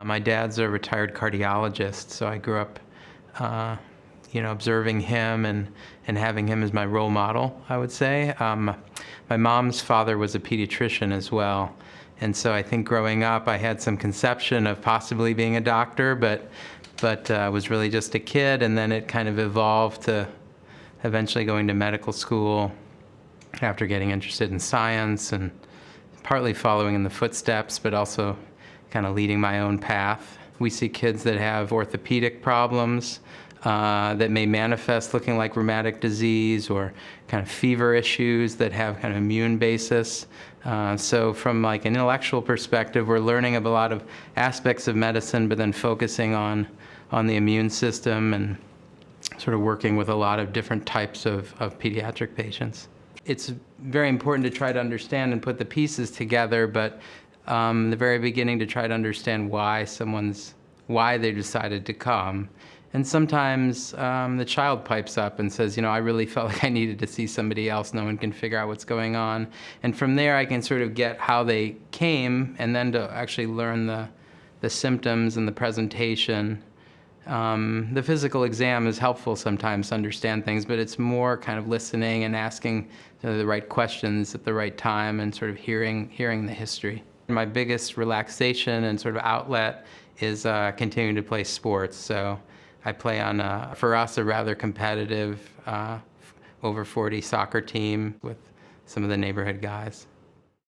My dad's a retired cardiologist, so I grew up observing him and having him as my role model, I would say. My mom's father was a pediatrician as well, and so I think growing up I had some conception of possibly being a doctor, but was really just a kid, and then it kind of evolved to eventually going to medical school after getting interested in science and partly following in the footsteps, but also kind of leading my own path. We see kids that have orthopedic problems that may manifest looking like rheumatic disease, or kind of fever issues that have kind of immune basis. So from like an intellectual perspective, we're learning of a lot of aspects of medicine, but then focusing on the immune system and sort of working with a lot of different types of pediatric patients. It's very important to try to understand and put the pieces together, but the very beginning to try to understand why they decided to come. And sometimes the child pipes up and says, I really felt like I needed to see somebody else. No one can figure out what's going on. And from there, I can sort of get how they came, and then to actually learn the symptoms and the presentation. The physical exam is helpful sometimes to understand things, but it's more kind of listening and asking the right questions at the right time and sort of hearing the history. My biggest relaxation and sort of outlet is continuing to play sports. So I play on, for us, a rather competitive over 40 soccer team with some of the neighborhood guys.